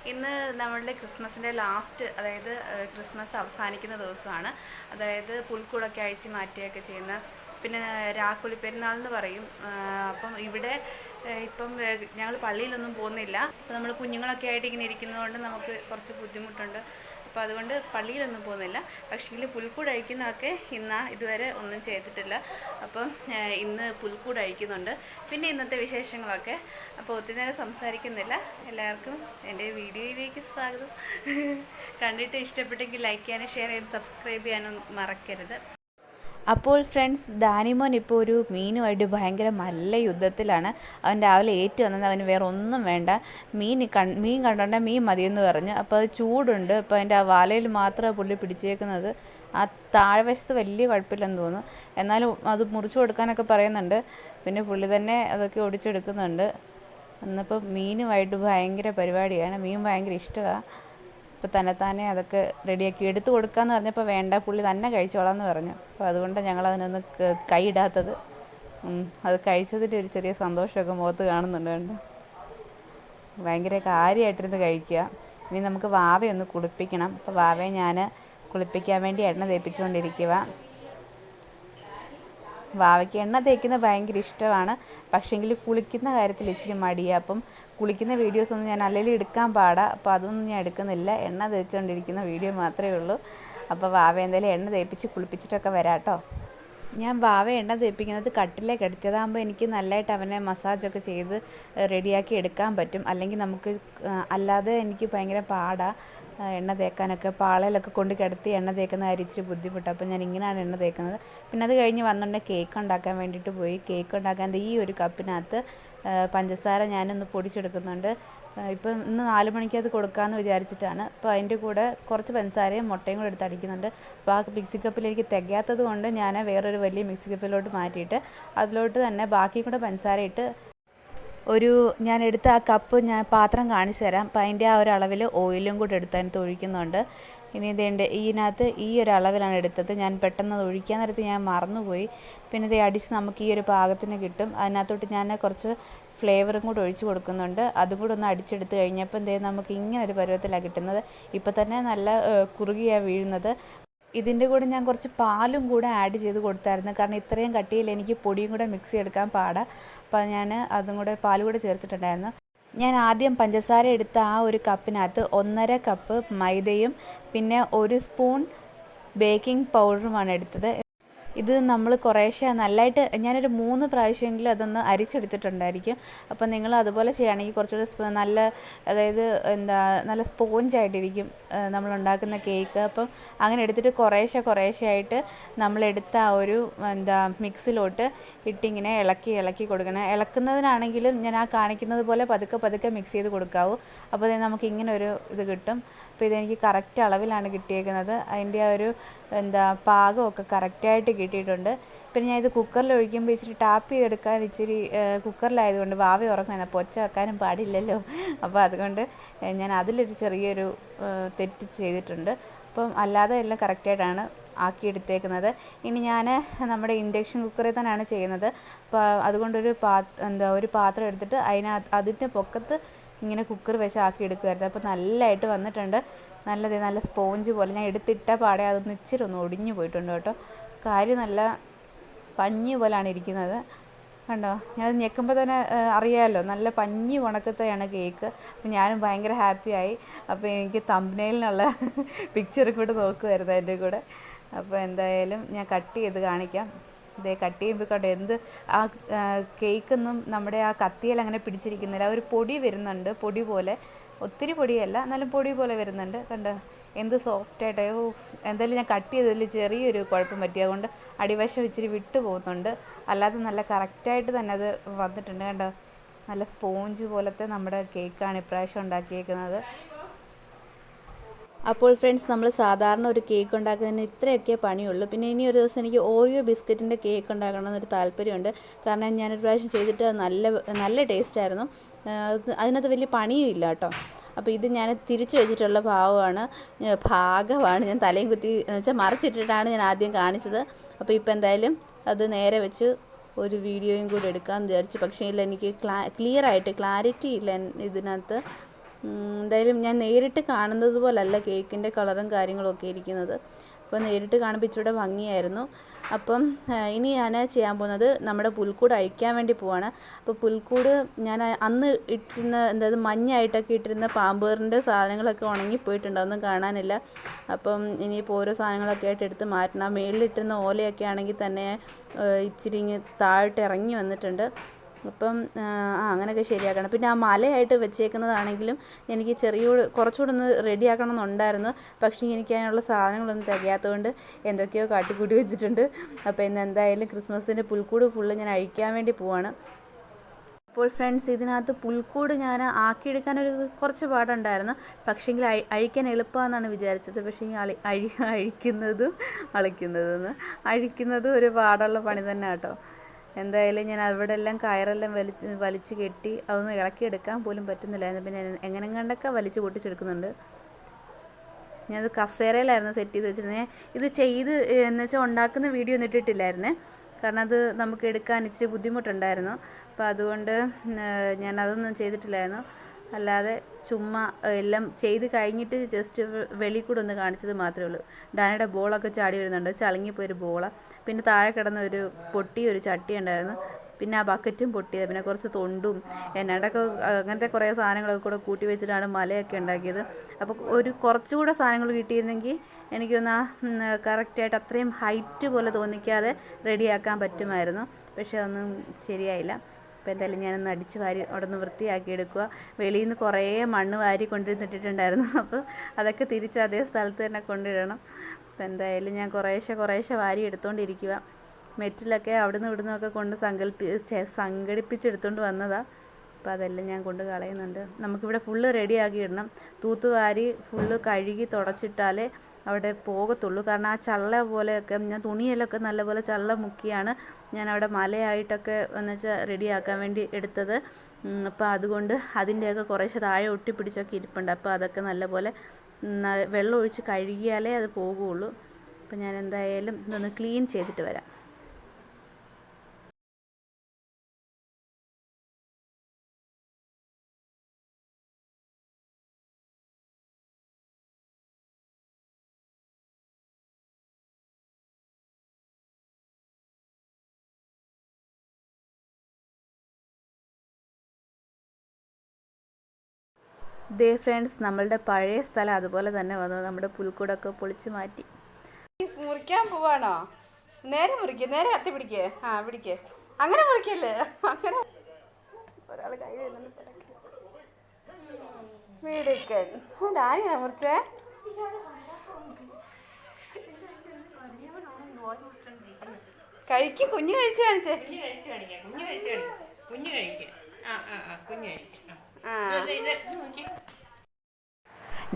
ഇന്ന് നമ്മളുടെ ക്രിസ്മസിൻ്റെ ലാസ്റ്റ്, അതായത് ക്രിസ്മസ് അവസാനിക്കുന്ന ദിവസമാണ്. അതായത് പുൽക്കൂടൊക്കെ അഴിച്ച് മാറ്റുകയൊക്കെ ചെയ്യുന്ന, പിന്നെ രാക്കുളി പെരുന്നാൾ എന്ന് പറയും. അപ്പം ഇവിടെ ഇപ്പം ഞങ്ങൾ പള്ളിയിലൊന്നും പോകുന്നില്ല. അപ്പോൾ നമ്മൾ കുഞ്ഞുങ്ങളൊക്കെ ആയിട്ട് ഇങ്ങനെ ഇരിക്കുന്നതുകൊണ്ട് നമുക്ക് കുറച്ച് ബുദ്ധിമുട്ടുണ്ട്. അപ്പോൾ അതുകൊണ്ട് പള്ളിയിലൊന്നും പോകുന്നില്ല. പക്ഷേ പുൽക്കൂട് അഴിക്കുന്നതൊക്കെ ഇതുവരെ ഒന്നും ചെയ്തിട്ടില്ല. അപ്പം ഇന്ന് പുൽക്കൂട് അഴിക്കുന്നുണ്ട്. പിന്നെ ഇന്നത്തെ വിശേഷങ്ങളൊക്കെ. അപ്പോൾ ഒത്തിരി നേരം സംസാരിക്കുന്നില്ല. എല്ലാവർക്കും എൻ്റെ വീഡിയോയിലേക്ക് സ്വാഗതം. കണ്ടിട്ട് ഇഷ്ടപ്പെട്ടെങ്കിൽ ലൈക്ക് ചെയ്യാനും ഷെയർ ചെയ്യാനും സബ്സ്ക്രൈബ് ചെയ്യാനും മറക്കരുത്. അപ്പോൾ ഫ്രണ്ട്സ്, ഡാനിമോൻ ഇപ്പോൾ ഒരു മീനുമായിട്ട് ഭയങ്കര നല്ല യുദ്ധത്തിലാണ്. അവൻ രാവിലെ ഏറ്റു വന്നത് അവന് വേറെ ഒന്നും വേണ്ട, മീൻ കണ്ടോണ്ട മീൻ മതിയെന്ന് പറഞ്ഞു. അപ്പോൾ അത് ചൂടുണ്ട്. അപ്പോൾ അതിൻ്റെ ആ വാലയിൽ മാത്രമാണ് പുള്ളി പിടിച്ചേക്കുന്നത്. ആ താഴ്വശത്ത് വലിയ കുഴപ്പമില്ലെന്ന് തോന്നുന്നു. എന്നാലും അത് മുറിച്ച് കൊടുക്കാനൊക്കെ പറയുന്നുണ്ട്. പിന്നെ പുള്ളി തന്നെ അതൊക്കെ ഒടിച്ചെടുക്കുന്നുണ്ട്. എന്നിപ്പോൾ മീനുമായിട്ട് ഭയങ്കര പരിപാടിയാണ്. മീൻ ഭയങ്കര ഇഷ്ടമാണ്. ഇപ്പോൾ തന്നെത്താനെ അതൊക്കെ റെഡിയാക്കി എടുത്തു കൊടുക്കാമെന്ന് പറഞ്ഞപ്പോൾ വേണ്ട, പുള്ളി തന്നെ കഴിച്ചോളാം എന്ന് പറഞ്ഞു. അപ്പോൾ അതുകൊണ്ട് ഞങ്ങളതിനൊന്ന് കൈയിടാത്തത്. അത് കഴിച്ചതിൻ്റെ ഒരു ചെറിയ സന്തോഷമൊക്കെ മുഖത്ത് കാണുന്നുണ്ട്. കണ്ട് ഭയങ്കര കാര്യമായിട്ടിരുന്ന് കഴിക്കുക. ഇനി നമുക്ക് വാവയൊന്ന് കുളിപ്പിക്കണം. അപ്പോൾ വാവയെ ഞാൻ കുളിപ്പിക്കാൻ വേണ്ടി എണ്ണ തേപ്പിച്ചുകൊണ്ടിരിക്കുക. വാവയ്ക്ക് എണ്ണ തേക്കുന്നത് ഭയങ്കര ഇഷ്ടമാണ്. പക്ഷേങ്കിൽ കുളിക്കുന്ന കാര്യത്തിൽ ഇച്ചിരി മടിയാണ്. അപ്പം കുളിക്കുന്ന വീഡിയോസൊന്നും ഞാൻ അല്ലെങ്കിൽ എടുക്കാൻ പാടാം. അപ്പോൾ അതൊന്നും ഞാൻ എടുക്കുന്നില്ല. എണ്ണ തേച്ചുകൊണ്ടിരിക്കുന്ന വീഡിയോ മാത്രമേ ഉള്ളൂ. അപ്പോൾ വാവ എന്തായാലും എണ്ണ തേപ്പിച്ച് കുളിപ്പിച്ചിട്ടൊക്കെ വരാം കേട്ടോ. ഞാൻ വാവ എണ്ണ തേപ്പിക്കുന്നത് കട്ടിലേക്ക് എടുത്തതാകുമ്പോൾ എനിക്ക് നല്ലതായിട്ട് അവനെ മസാജൊക്കെ ചെയ്ത് റെഡിയാക്കി എടുക്കാൻ പറ്റും. അല്ലെങ്കിൽ നമുക്ക് അല്ലാതെ എനിക്ക് ഭയങ്കര പാടാണ് എണ്ണ തേക്കാനൊക്കെ. പാളയിലൊക്കെ കൊണ്ട് കിടത്തി എണ്ണ തേക്കുന്ന കാര്യം ഇച്ചിരി ബുദ്ധിമുട്ടാണ്. അപ്പോൾ ഞാൻ ഇങ്ങനെയാണ് എണ്ണ തേക്കുന്നത്. പിന്നെ അത് കഴിഞ്ഞ് വന്നിട്ട് കേക്ക് ഉണ്ടാക്കാൻ വേണ്ടിയിട്ട് പോയി. കേക്ക് ഉണ്ടാക്കാൻ ഈ ഒരു കപ്പിനകത്ത് പഞ്ചസാര ഞാനൊന്ന് പൊടിച്ചെടുക്കുന്നുണ്ട്. ഇപ്പം ഇന്ന് 4 മണിക്ക് അത് കൊടുക്കാമെന്ന് വിചാരിച്ചിട്ടാണ്. അപ്പോൾ അതിൻ്റെ കൂടെ കുറച്ച് പഞ്ചസാരയും മുട്ടയും കൂടെ എടുത്ത് അടിക്കുന്നുണ്ട്. അപ്പോൾ ആ മിക്സി കപ്പിൽ എനിക്ക് തികയാത്തത് കൊണ്ട് ഞാൻ വേറൊരു വലിയ മിക്സി കപ്പിലോട്ട് മാറ്റിയിട്ട് അതിലോട്ട് തന്നെ ബാക്കി കൂടെ പഞ്ചസാര ഇട്ട് ഞാൻ എടുത്ത ആ കപ്പ് ഞാൻ പാത്രം കാണിച്ചു തരാം. അപ്പോൾ അതിൻ്റെ ആ ഒരു അളവിൽ ഓയിലും കൂടെ എടുത്ത് അതിനകത്ത് ഒഴിക്കുന്നുണ്ട്. ഇനി ഇതിനകത്ത് ഈ ഒരു അളവിലാണ് എടുത്തത്. ഞാൻ പെട്ടെന്ന് അത് ഒഴിക്കാൻ നേരത്ത് ഞാൻ മറന്നുപോയി. പിന്നെ ഇത് അടിച്ച് നമുക്ക് ഈ ഒരു പാകത്തിന് കിട്ടും. അതിനകത്തോട്ട് ഞാൻ കുറച്ച് ഫ്ലേവറും കൂടെ ഒഴിച്ച് കൊടുക്കുന്നുണ്ട്. അതും കൂടെ ഒന്ന് അടിച്ചെടുത്ത് കഴിഞ്ഞപ്പോൾ നമുക്ക് ഇങ്ങനെ ഒരു പരുവത്തിലാണ് കിട്ടുന്നത്. ഇപ്പോൾ തന്നെ നല്ല കുറുകിയാണ് വീഴുന്നത്. ഇതിൻ്റെ കൂടെ ഞാൻ കുറച്ച് പാലും കൂടെ ആഡ് ചെയ്ത് കൊടുത്തായിരുന്നു. കാരണം ഇത്രയും കട്ടിയിൽ എനിക്ക് പൊടിയും കൂടെ മിക്സ് ചെയ്തെടുക്കാൻ പാടാണ്. അപ്പോൾ ഞാൻ അതും കൂടെ പാലും കൂടെ ചേർത്തിട്ടുണ്ടായിരുന്നു. ഞാൻ ആദ്യം പഞ്ചസാര എടുത്ത ആ ഒരു കപ്പിനകത്ത് 1.5 കപ്പ് മൈദയും പിന്നെ 1 സ്പൂൺ ബേക്കിംഗ് പൗഡറുമാണ് എടുത്തത്. ഇത് നമ്മൾ കുറേശ്ശെ നല്ലതായിട്ട് ഞാനൊരു 3 പ്രാവശ്യമെങ്കിലും അതൊന്ന് അരിച്ചെടുത്തിട്ടുണ്ടായിരിക്കും. അപ്പം നിങ്ങൾ അതുപോലെ ചെയ്യുകയാണെങ്കിൽ കുറച്ചുകൂടെ നല്ല, അതായത് നല്ല സ്പോഞ്ചായിട്ടിരിക്കും നമ്മളുണ്ടാക്കുന്ന കേക്ക്. അപ്പം അങ്ങനെ എടുത്തിട്ട് കുറേശ്ശെ ആയിട്ട് നമ്മളെടുത്ത ആ ഒരു മിക്സിലോട്ട് ഇട്ടിങ്ങനെ ഇളക്കി കൊടുക്കണം. ഇളക്കുന്നതിനാണെങ്കിലും ഞാൻ ആ കാണിക്കുന്നത് പോലെ പതുക്കെ മിക്സ് ചെയ്ത് കൊടുക്കാവൂ. അപ്പോൾ നമുക്ക് ഇങ്ങനെ ഒരു ഇത് കിട്ടും. അപ്പോൾ ഇതെനിക്ക് കറക്റ്റ് അളവിലാണ് കിട്ടിയേക്കുന്നത്. അതിൻ്റെ ആ ഒരു പാകമൊക്കെ കറക്റ്റായിട്ട് കിട്ടിയിട്ടുണ്ട്. പിന്നെ ഞാൻ ഇത് കുക്കറിൽ ഒഴിക്കുമ്പോൾ ഇച്ചിരി ടാപ്പ് ചെയ്തെടുക്കാൻ ഇച്ചിരി കുക്കറിലായതുകൊണ്ട് വാവ ഉറങ്ങുന്നത്, അപ്പോൾ ഒച്ച വെക്കാനും പാടില്ലല്ലോ. അപ്പോൾ അതുകൊണ്ട് ഞാൻ അതിലൊരു ചെറിയൊരു തെറ്റ് ചെയ്തിട്ടുണ്ട്. അപ്പം അല്ലാതെ എല്ലാം കറക്റ്റായിട്ടാണ് ആക്കിയെടുത്തേക്കുന്നത്. ഇനി ഞാൻ നമ്മുടെ ഇൻഡക്ഷൻ കുക്കറിൽ തന്നെയാണ് ചെയ്യുന്നത്. അപ്പോൾ അതുകൊണ്ടൊരു ഒരു പാത്രം എടുത്തിട്ട് അതിൻ്റെ പൊക്കത്ത് ഇങ്ങനെ കുക്കർ വെച്ച് ആക്കിയെടുക്കുമായിരുന്നു. അപ്പോൾ നല്ലതായിട്ട് വന്നിട്ടുണ്ട്. നല്ല സ്പോഞ്ച് പോലെ. ഞാൻ എടുത്തിട്ട പാടെ അതൊന്ന് ഇച്ചിരി ഒന്ന് ഒടിഞ്ഞു പോയിട്ടുണ്ട് കേട്ടോ. കാര്യം നല്ല പഞ്ഞി പോലെയാണ് ഇരിക്കുന്നത്. കണ്ടോ, ഞാനത് ഞെക്കുമ്പോൾ തന്നെ അറിയാമല്ലോ, നല്ല പഞ്ഞി ഉണക്കത്തെയാണ് കേക്ക്. അപ്പം ഞാനും ഭയങ്കര ഹാപ്പിയായി. അപ്പോൾ എനിക്ക് തംബ്നെയിലിനുള്ള പിക്ചറും കൂടെ നോക്കുമായിരുന്നു അതിൻ്റെ കൂടെ. അപ്പോൾ എന്തായാലും ഞാൻ കട്ട് ചെയ്ത് കാണിക്കാം. ഇതേ കട്ട് ചെയ്യുമ്പോൾ കണ്ടോ, ആ കേക്കൊന്നും നമ്മുടെ ആ കത്തിയിൽ അങ്ങനെ പിടിച്ചിരിക്കുന്നില്ല. ഒരു പൊടി വരുന്നുണ്ട്, പൊടി പോലെ. ഒത്തിരി പൊടിയല്ല, എന്നാലും പൊടി പോലെ വരുന്നുണ്ട്. കണ്ടോ എന്ത് സോഫ്റ്റായിട്ട്. എന്തായാലും ഞാൻ കട്ട് ചെയ്തതിൽ ചെറിയൊരു കുഴപ്പം പറ്റി, അതുകൊണ്ട് അടിവശം ഇച്ചിരി വിട്ടു പോകുന്നുണ്ട്. അല്ലാതെ നല്ല കറക്റ്റായിട്ട് തന്നെ അത് വന്നിട്ടുണ്ട്. കണ്ടോ, നല്ല സ്പോഞ്ച് പോലത്തെ നമ്മുടെ കേക്കാണ് ഇപ്രാവശ്യം ഉണ്ടാക്കിയേക്കുന്നത്. അപ്പോൾ ഫ്രണ്ട്സ്, നമ്മൾ സാധാരണ ഒരു കേക്ക് ഉണ്ടാക്കുന്നതിന് ഇത്രയൊക്കെ പണിയുള്ളൂ. പിന്നെ ഇനി ഒരു ദിവസം എനിക്ക് ഓറിയോ ബിസ്ക്കറ്റിൻ്റെ കേക്ക് ഉണ്ടാക്കണമെന്നൊരു താല്പര്യമുണ്ട്. കാരണം ഞാനൊരു പ്രാവശ്യം ചെയ്തിട്ട് നല്ല ടേസ്റ്റായിരുന്നു. അതിനകത്ത് വലിയ പണിയും ഇല്ല കേട്ടോ. അപ്പോൾ ഇത് ഞാൻ തിരിച്ചു വെച്ചിട്ടുള്ള ഭാഗമാണ് ഞാൻ തലയും കുത്തി വെച്ചാൽ മറിച്ചിട്ടിട്ടാണ് ഞാൻ ആദ്യം കാണിച്ചത്. അപ്പോൾ ഇപ്പോൾ എന്തായാലും അത് നേരെ വെച്ച് ഒരു വീഡിയോയും കൂടി എടുക്കാമെന്ന് വിചാരിച്ചു. പക്ഷേ എനിക്ക് ക്ലിയറായിട്ട് ക്ലാരിറ്റി ഇല്ല ഇതിനകത്ത്. എന്തായാലും ഞാൻ നേരിട്ട് കാണുന്നത് പോലല്ല കേക്കിൻ്റെ കളറും കാര്യങ്ങളും ഒക്കെ ഇരിക്കുന്നത്. അപ്പോൾ നേരിട്ട് കാണുമ്പോൾ ഇച്ചിരി ഭംഗിയായിരുന്നു. അപ്പം ഇനി ഞാൻ ചെയ്യാൻ പോകുന്നത് നമ്മുടെ പുൽക്കൂട് അഴിക്കാൻ വേണ്ടി പോവാണ്. അപ്പോൾ പുൽക്കൂട് ഞാൻ അന്ന് ഇട്ടിരുന്ന അതായത് മഞ്ഞായിട്ടൊക്കെ ഇട്ടിരുന്ന പാമ്പേറിൻ്റെ സാധനങ്ങളൊക്കെ ഉണങ്ങിപ്പോയിട്ടുണ്ട്, ഒന്നും കാണാനില്ല. അപ്പം ഇനിയിപ്പോൾ ഓരോ സാധനങ്ങളൊക്കെ ആയിട്ട് എടുത്ത് മാറ്റണം. മേളിലിട്ടിരുന്ന ഓലയൊക്കെ ആണെങ്കിൽ തന്നെ ഇച്ചിരി ഇങ്ങ് താഴോട്ട് ഇറങ്ങി വന്നിട്ടുണ്ട്. അപ്പം അങ്ങനെയൊക്കെ ശരിയാക്കണം. പിന്നെ ആ മലയായിട്ട് വെച്ചേക്കുന്നതാണെങ്കിലും എനിക്ക് കുറച്ചുകൂടെ ഒന്ന് റെഡിയാക്കണം എന്നുണ്ടായിരുന്നു. പക്ഷേ എനിക്ക് അതിനുള്ള സാധനങ്ങളൊന്നും തികയാത്തതുകൊണ്ട് എന്തൊക്കെയോ കാട്ടിക്കൂട്ടി വെച്ചിട്ടുണ്ട്. അപ്പോൾ ഇന്ന് എന്തായാലും ക്രിസ്മസിൻ്റെ പുൽക്കൂട് ഫുള്ള് ഞാൻ അഴിക്കാൻ വേണ്ടി പോവാണ്. അപ്പോൾ ഫ്രണ്ട്സ്, ഇതിനകത്ത് പുൽക്കൂട് ഞാൻ ആക്കിയെടുക്കാനൊരു കുറച്ച് പാടുണ്ടായിരുന്നു. പക്ഷേങ്കിൽ അഴിക്കാൻ എളുപ്പമാണെന്നാണ് വിചാരിച്ചത്. പക്ഷേ അഴിക്കുന്നതും ഒരു പാടുള്ള പണി തന്നെ കേട്ടോ. എന്തായാലും ഞാൻ അവിടെ എല്ലാം കയറെല്ലാം വലിച്ച് കെട്ടി അതൊന്നും ഇളക്കിയെടുക്കാൻ പോലും പറ്റുന്നില്ലായിരുന്നു. പിന്നെ എങ്ങനെങ്ങണ്ടൊക്കെ വലിച്ച് പൊട്ടിച്ചെടുക്കുന്നുണ്ട്. ഞാനത് കസേരയിലായിരുന്നു സെറ്റ് ചെയ്ത് വെച്ചിരുന്നത്. ഇത് എന്ന് വെച്ചാൽ ഉണ്ടാക്കുന്ന വീഡിയോ ഒന്നും ഇട്ടിട്ടില്ലായിരുന്നേ. കാരണം അത് നമുക്ക് എടുക്കാൻ ഇച്ചിരി ബുദ്ധിമുട്ടുണ്ടായിരുന്നു. അപ്പോൾ അതുകൊണ്ട് ഞാനതൊന്നും ചെയ്തിട്ടില്ലായിരുന്നു. അല്ലാതെ ചുമ്മാ എല്ലാം ചെയ്ത് കഴിഞ്ഞിട്ട് ജസ്റ്റ് വെളിയിൽ കൂടെ ഒന്ന് കാണിച്ചത് മാത്രമേ ഉള്ളൂ. ഡാനയുടെ ബോളൊക്കെ ചാടി വരുന്നുണ്ട്, ചളുങ്ങിപ്പോയൊരു ബോളാണ്. പിന്നെ താഴെ കിടന്ന പൊട്ടിയൊരു ചട്ടി ഉണ്ടായിരുന്നു. പിന്നെ ആ ബക്കറ്റും പൊട്ടിയത്. പിന്നെ കുറച്ച് തൊണ്ടും എന്നടൊക്കെ അങ്ങനത്തെ കുറേ സാധനങ്ങളൊക്കെ കൂടെ കൂട്ടി വെച്ചിട്ടാണ് മലയൊക്കെ ഉണ്ടാക്കിയത്. അപ്പോൾ കുറച്ചുകൂടെ സാധനങ്ങൾ കിട്ടിയിരുന്നെങ്കിൽ എനിക്കൊന്ന് കറക്റ്റായിട്ട് അത്രയും ഹൈറ്റ് പോലെ തോന്നിക്കാതെ റെഡിയാക്കാൻ പറ്റുമായിരുന്നു. പക്ഷേ അതൊന്നും ശരിയായില്ല. അപ്പോൾ എന്തായാലും ഞാനൊന്ന് അടിച്ച് വാരി അവിടെ നിന്ന് വൃത്തിയാക്കി എടുക്കുക. വെളിയിൽ നിന്ന് കുറേ മണ്ണ് വാരി കൊണ്ടുവന്നിട്ടിട്ടുണ്ടായിരുന്നു. അപ്പോൾ അതൊക്കെ തിരിച്ച് അതേ സ്ഥലത്ത് തന്നെ കൊണ്ടിടണം. അപ്പോൾ എന്തായാലും ഞാൻ കുറേശ്ശെ വാരി എടുത്തുകൊണ്ടിരിക്കുക. മെറ്റിലൊക്കെ അവിടുന്ന് ഇവിടുന്നൊക്കെ കൊണ്ട് സംഘടിപ്പിച്ചെടുത്തുകൊണ്ട് വന്നതാണ്. അപ്പോൾ അതെല്ലാം ഞാൻ കൊണ്ട് കളയുന്നുണ്ട്. നമുക്കിവിടെ ഫുള്ള് റെഡിയാക്കി ഇടണം. തൂത്തുവാരി ഫുള്ള് കഴുകി തുടച്ചിട്ടാലേ അവിടെ പോകത്തുള്ളൂ. കാരണം ആ ചള്ള പോലെയൊക്കെ ഞാൻ തുണിയിലൊക്കെ നല്ലപോലെ ചള്ള മുക്കിയാണ് ഞാൻ അവിടെ മലയായിട്ടൊക്കെ എന്ന് വെച്ചാൽ റെഡിയാക്കാൻ വേണ്ടി എടുത്തത്. അപ്പോൾ അതുകൊണ്ട് അതിൻ്റെയൊക്കെ കുറേശ്ശെ താഴെ ഒട്ടിപ്പിടിച്ചൊക്കെ ഇരിപ്പുണ്ട്. അപ്പോൾ അതൊക്കെ നല്ലപോലെ വെള്ളം ഒഴിച്ച് കഴുകിയാലേ അത് പോകുകയുള്ളൂ. അപ്പോൾ ഞാൻ എന്തായാലും ഇതൊന്ന് ക്ലീൻ ചെയ്തിട്ട് വരാം. ദേ ഫ്രണ്ട്സ്, നമ്മളുടെ പഴയ സ്ഥലം അതുപോലെ തന്നെ വന്നു. നമ്മുടെ പുൽക്കൂടൊക്കെ പൊളിച്ചു മാറ്റി. മുറിക്കാൻ പോവാണോ? നേരെ നേരെ കത്തി പിടിക്കേ. പിടിക്കേ. അങ്ങനെ മുറിക്കല്ലേ. അങ്ങനെ ഒരാൾ കൈ വീടേക്കൻ ഡാനിയാ മുറിച്ചേ. കഴിക്കും. കുഞ്ഞ് കഴിച്ചു കാണിച്ചേ.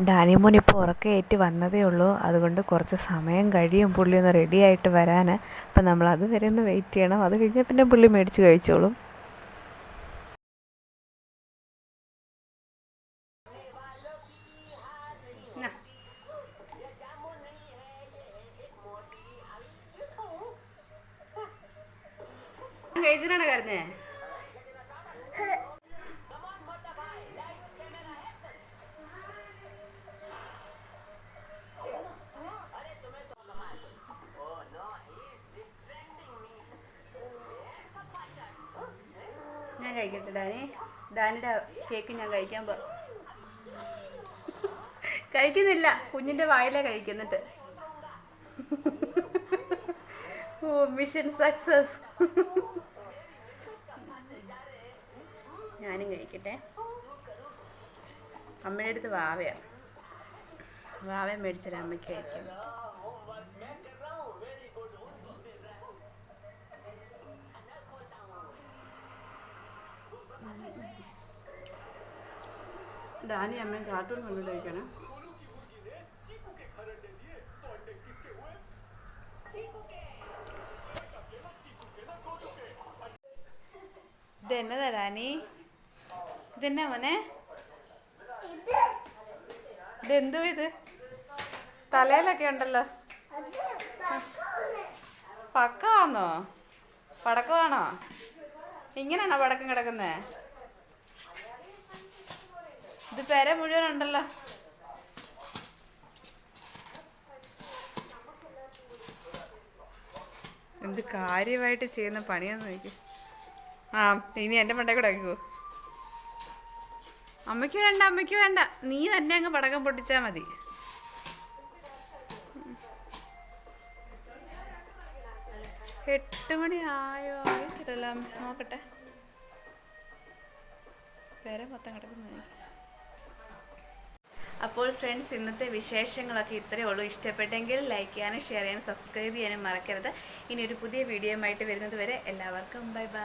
ഡാനിമോൻ ഇപ്പോൾ ഉറക്കയേറ്റ് വന്നതേ ഉള്ളൂ. അതുകൊണ്ട് കുറച്ച് സമയം കഴിയും പുള്ളി ഒന്ന് റെഡി ആയിട്ട് വരാൻ. അപ്പം നമ്മൾ അതുവരെ ഒന്ന് വെയിറ്റ് ചെയ്യണം. അത് കഴിഞ്ഞാൽ പിന്നെ പുള്ളി മേടിച്ച് കഴിച്ചോളും. കഴിച്ചിട്ടാണ് കരുന്നേ. ഞാൻ കഴിക്കട്ടെ ഡാനിയുടെ കേക്ക് ഞാൻ കഴിക്കുന്നില്ല. കുഞ്ഞിൻ്റെ വായിലേ കഴിക്കുന്നിട്ട്. ഓ, മിഷൻ സക്സസ്. ഞാനും കഴിക്കട്ടെ. അമ്മയുടെ അടുത്ത് വാവ മേടിച്ചത് അമ്മയ്ക്ക് കഴിക്കും. ഡാനി അമ്മയും കാർട്ടൂൺ കണ്ടിട്ട് കഴിക്കണം. ഇതെന്നതാ ഡാനി? ഇതെന്നാ മോനെ? ഇതെന്തോ ഇത് തലയിലൊക്കെ ഉണ്ടല്ലോ. പക്കാന്നോ? പടക്കമാണോ? ഇങ്ങനെയാണോ പടക്കം കിടക്കുന്നേ? ഇത് പെര മുഴുവൻ ഉണ്ടല്ലോ. എന്ത് കാര്യമായിട്ട് ചെയ്യുന്ന പണിയാന്ന് നോക്കി. ആ ഇനി എൻ്റെ മണ്ടേ കൂടെ ആക്കിക്കോ. അമ്മയ്ക്ക് വേണ്ട, അമ്മയ്ക്ക് വേണ്ട, നീ തന്നെ അങ്ങ് പടക്കം പൊട്ടിച്ചാൽ മതി. 8 മണി ആയോ? ആയിട്ടില്ലല്ലോ, നോക്കട്ടെ. പേരെ മൊത്തം കിടക്കുന്നു. അപ്പോൾ ഫ്രണ്ട്സ്, ഇന്നത്തെ വിശേഷങ്ങളൊക്കെ ഇത്രയേ ഉള്ളൂ. ഇഷ്ടപ്പെട്ടെങ്കിൽ ലൈക്ക് ചെയ്യാനും ഷെയർ ചെയ്യാനും സബ്സ്ക്രൈബ് ചെയ്യാനും മറക്കരുത്. ഇനി ഒരു പുതിയ വീഡിയോ ആയിട്ട് വരുന്നത് വരെ എല്ലാവർക്കും ബൈ ബൈ.